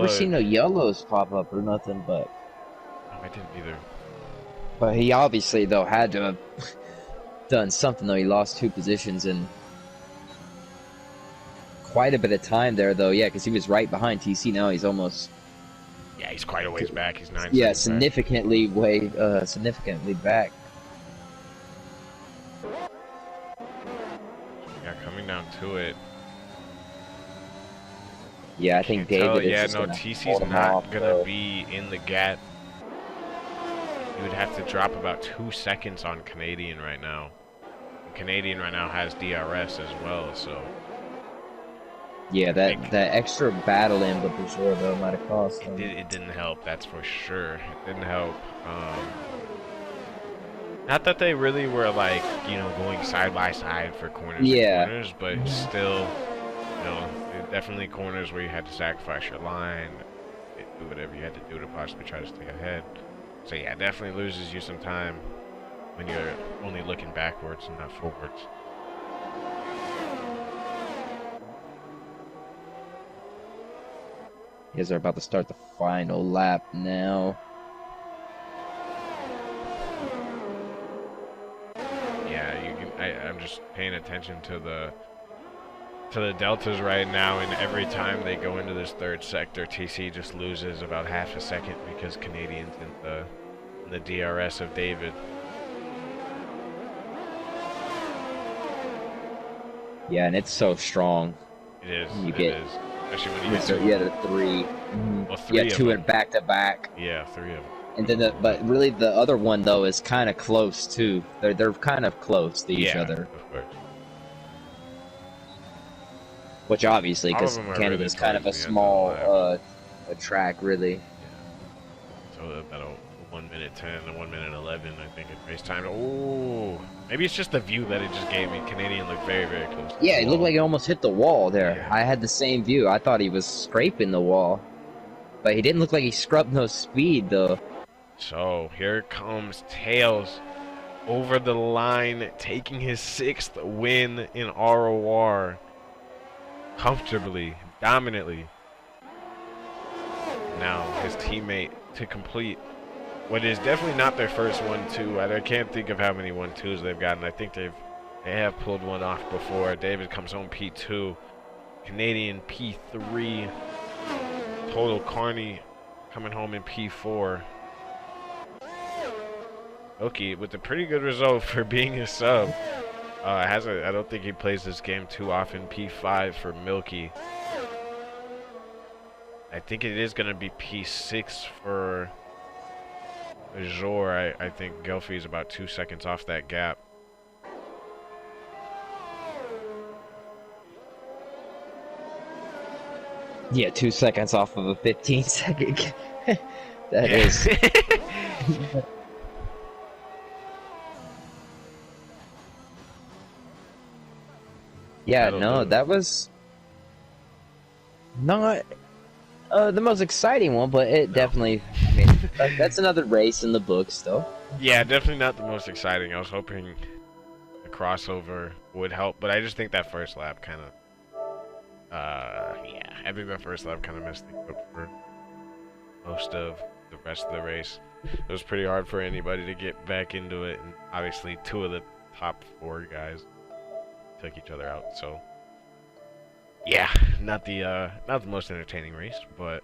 never look. seen no yellows pop up or nothing, but No, I didn't either. he obviously though had to have done something though. He lost 2 positions in quite a bit of time there though. Yeah, because he was right behind TC. Now he's almost Yeah, he's quite a ways back. He's 9 yeah, seconds back. significantly back. Yeah, coming down to it. Yeah, I think David is just gonna TC's hold him not off, gonna though. be in the gap. You would have to drop about 2 seconds on Canadian right now. And Canadian right now has DRS as well, so. Yeah, that extra battle in with Bajor though might have cost him. It didn't help, that's for sure. It didn't help. Not that they really were like, you know, going side by side for corners and corners, but still, you know, definitely corners where you had to sacrifice your line, do whatever you had to do to possibly try to stay ahead. So yeah, definitely loses you some time when you're only looking backwards and not forwards. You guys are about to start the final lap now. Yeah, I'm just paying attention to the deltas right now, and every time they go into this third sector, TC just loses about half a second because Canadians in the DRS of David. Yeah, and it's so strong. It is. It is. Especially when you get you had a 3. Well, 3 yeah, 2 in back to back. Yeah, 3 of them. And then, but really, the other one though is kind of close too. They're kind of close to each other. Of course. Which obviously, because Canada's kind of a small a track, really. Yeah. So about a 1:10 and 1:11, I think, at race time. Oh, maybe it's just the view that it just gave me. Canadian looked very, very close to Yeah, the it wall. looked like it almost hit the wall there. Yeah. I had the same view. I thought he was scraping the wall. But he didn't look like he scrubbed no speed, though. So, here comes Tails over the line, taking his 6th win in ROR. Comfortably, dominantly. Now, his teammate to complete what is definitely not their first 1-2. I can't think of how many 1-2s they've gotten. I think they have pulled one off before. David comes home P2. Canadian P3. Total Carney coming home in P4. Oki with a pretty good result for being a sub. I don't think he plays this game too often. P5 for Milky. I think it is going to be P6 for Azor. I think Gelfie is about 2 seconds off that gap. Yeah, 2 seconds off of a 15-second. That is. Yeah, no, that was not the most exciting one, but it definitely, I mean, that's another race in the books, though. Yeah, definitely not the most exciting. I was hoping the crossover would help, but I just think that first lap kind of, yeah, I think that first lap kind of messed things up for most of the rest of the race. It was pretty hard for anybody to get back into it, and obviously 2 of the top 4 guys took each other out, so yeah, not the most entertaining race, but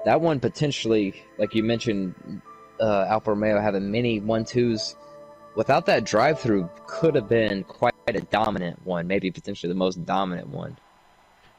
that one potentially, like you mentioned, Alfa Romeo having many 1-2s. Without that drive-through, could have been quite a dominant one, maybe potentially the most dominant one.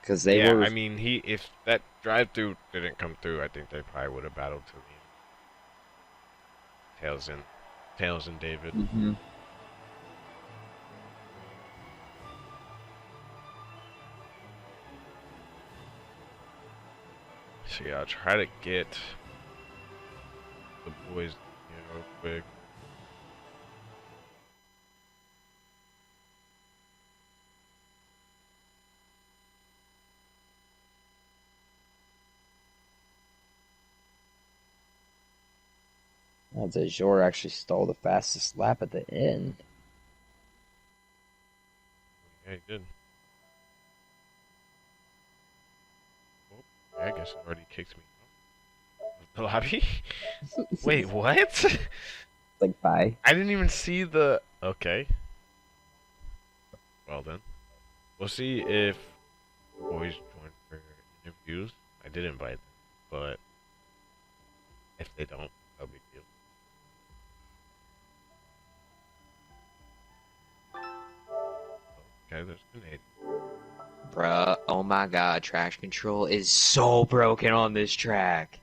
Because they were. I mean, if that drive-through didn't come through, I think they probably would have battled to the end. Tails and David. Mm-hmm. So yeah, I'll try to get the boys, real quick. Azor actually stole the fastest lap at the end. Yeah, he did. I guess it already kicked me out of the lobby. Wait, what? Like, bye. I didn't even see the... Okay. Well then. We'll see if boys join for interviews. I did invite them, but if they don't, no big deal. Okay, there's Canadian. Bruh, oh my god, traction control is so broken on this track.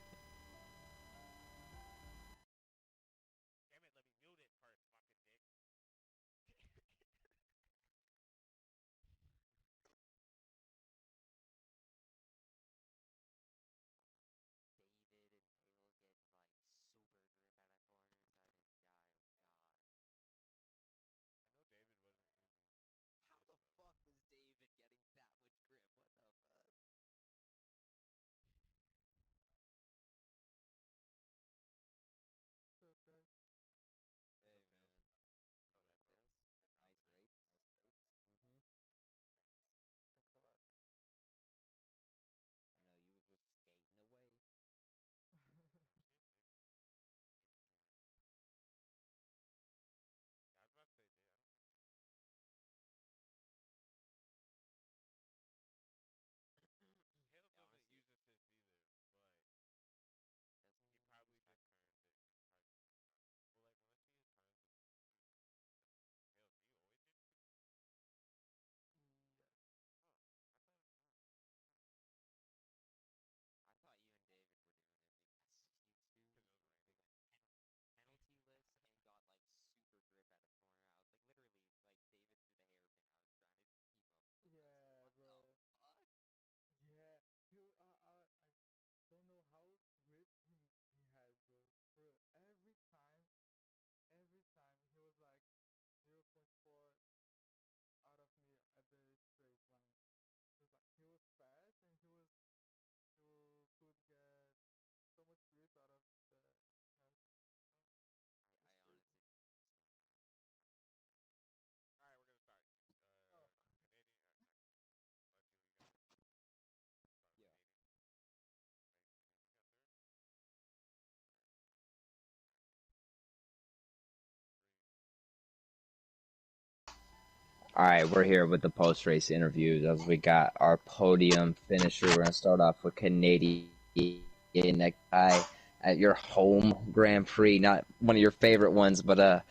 Alright, we're here with the post-race interviews as we got our podium finisher. We're going to start off with Canadian, that guy at your home Grand Prix, not one of your favorite ones, but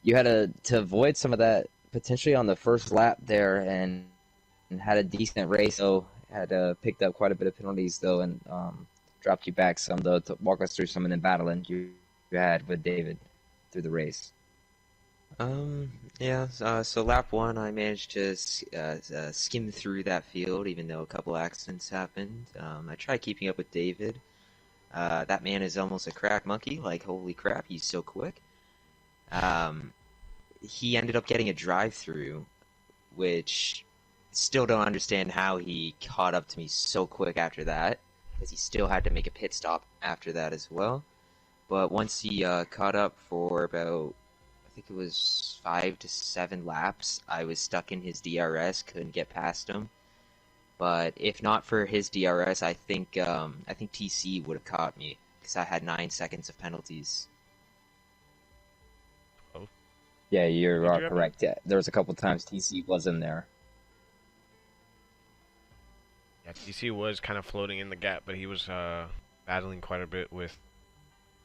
you had to avoid some of that potentially on the first lap there and had a decent race, so had picked up quite a bit of penalties though and dropped you back some though to walk us through some of the battling you had with David through the race. Yeah, so lap one, I managed to skim through that field, even though a couple accidents happened. I tried keeping up with David. That man is almost a crack monkey, like, holy crap, he's so quick. He ended up getting a drive-through, which still don't understand how he caught up to me so quick after that, because he still had to make a pit stop after that as well. But once he caught up for about, I think it was 5 to 7 laps, I was stuck in his DRS, couldn't get past him. But if not for his DRS, I think TC would have caught me because I had 9 seconds of penalties. Oh. Yeah, you're correct. Yeah, there was a couple times TC was in there. Yeah, TC was kind of floating in the gap, but he was battling quite a bit with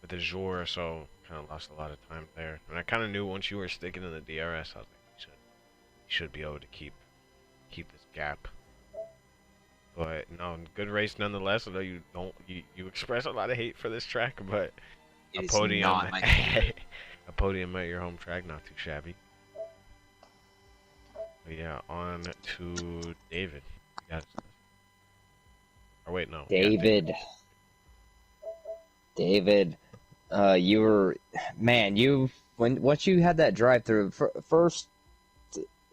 the ROR, so kind of lost a lot of time there. And I kind of knew once you were sticking in the DRS, I was like, you should be able to keep this gap. But no, good race nonetheless. Although you express a lot of hate for this track, but a podium a podium at your home track, not too shabby. But yeah, on to David. Yes. Or wait, no. David. David, you were, man, once you had that drive-through, first,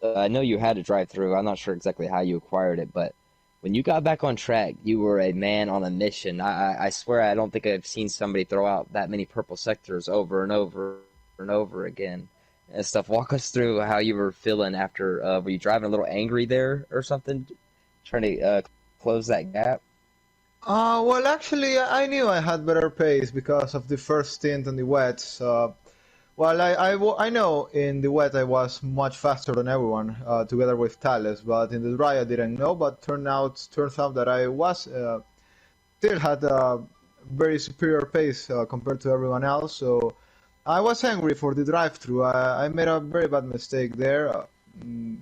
I know you had a drive-through, I'm not sure exactly how you acquired it, but when you got back on track, you were a man on a mission. I swear I don't think I've seen somebody throw out that many purple sectors over and over and over again and stuff. Walk us through how you were feeling after, were you driving a little angry there or something, trying to close that gap? Well, actually, I knew I had better pace because of the first stint on the wets. Well, I know in the wet I was much faster than everyone, together with Thales, but in the dry I didn't know. But turns out that I was still had a very superior pace compared to everyone else. So I was angry for the drive-through. I made a very bad mistake there,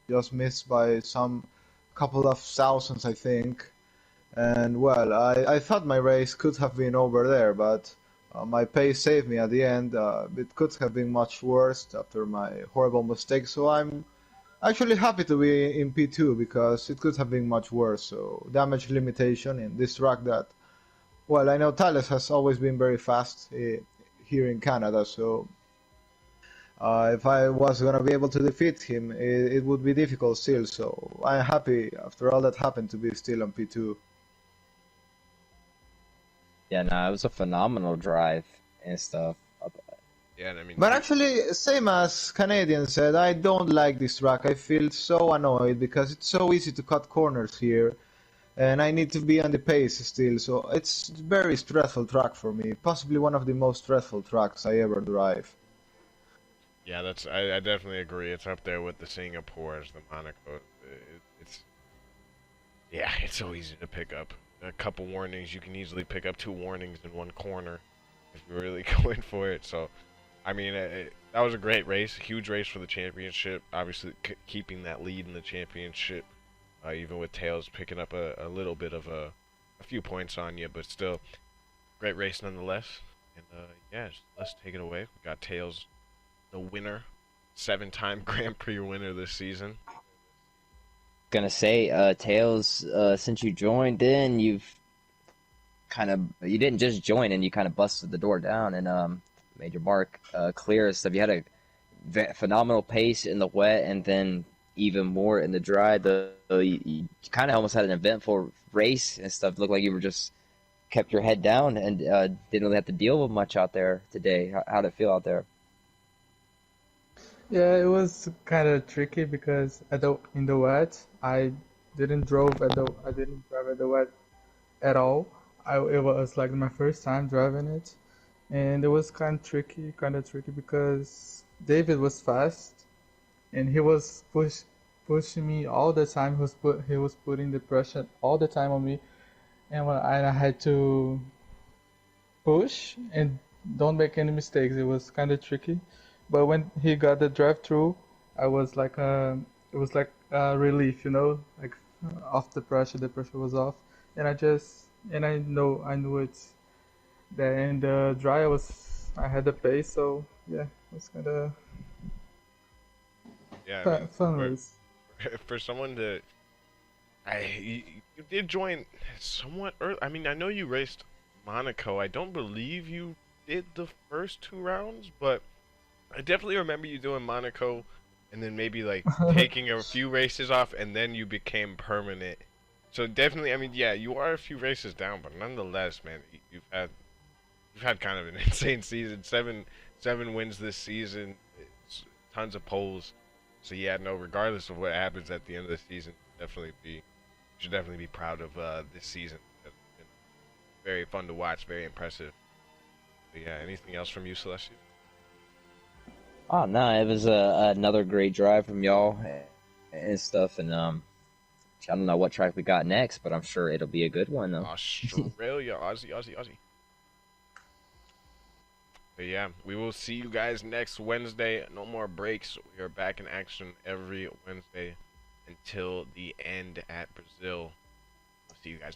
just missed by some couple of thousandths, I think. And well, I thought my race could have been over there, but my pace saved me at the end. It could have been much worse after my horrible mistake, so I'm actually happy to be in P2 because it could have been much worse. So damage limitation in this track that, well, I know Thales has always been very fast here in Canada, so if I was gonna be able to defeat him, it would be difficult still. So I'm happy after all that happened to be still on P2. Yeah, no, it was a phenomenal drive and stuff. Yeah, and I mean, But actually, same as Canadian said, I don't like this track. I feel so annoyed because it's so easy to cut corners here, and I need to be on the pace still. So it's a very stressful track for me. Possibly one of the most stressful tracks I ever drive. yeah, I definitely agree. It's up there with the Singapores, the Monaco. It's yeah, it's so easy to pick up a couple warnings. You can easily pick up 2 warnings in one corner if you're really going for it. So, I mean, that was a great race, a huge race for the championship. Obviously, keeping that lead in the championship, even with Tails picking up a little bit of a few points on you, but still, great race nonetheless. And yeah, let's take it away. We got Tails, the winner, 7-time Grand Prix winner this season. Gonna say, Tails, since you joined in, you didn't just join in, you kind of busted the door down and made your mark clear and stuff. You had a phenomenal pace in the wet and then even more in the dry. You kind of almost had an eventful race and stuff. It looked like you were just kept your head down and didn't really have to deal with much out there today. How'd it feel out there? Yeah, it was kind of tricky because in the wet, I didn't drive at the wet at all. It was like my first time driving it, and it was kind of tricky because David was fast, and he was pushing me all the time. He was putting the pressure all the time on me, and I had to push and don't make any mistakes. It was kind of tricky, but when he got the drive through, I was like it was like a relief, like off the pressure was off, and I knew it. That in the dry, I had the pace, so yeah, it was kind of Yeah, I mean, fun race. for someone to, you did join somewhat early. I mean, I know you raced Monaco. I don't believe you did the first 2 rounds, but I definitely remember you doing Monaco, and then maybe like taking a few races off, and then you became permanent. So definitely, I mean, yeah, you are a few races down, but nonetheless, man, you've had kind of an insane season. Seven wins this season, tons of poles. So yeah, no, regardless of what happens at the end of the season, you should definitely be proud of this season. It's been very fun to watch, very impressive. But yeah, anything else from you, Celestia? Oh no, it was another great drive from y'all and stuff, and I don't know what track we got next, but I'm sure it'll be a good one though. Australia, Aussie. But yeah, we will see you guys next Wednesday. No more breaks. We are back in action every Wednesday until the end at Brazil. I'll see you guys.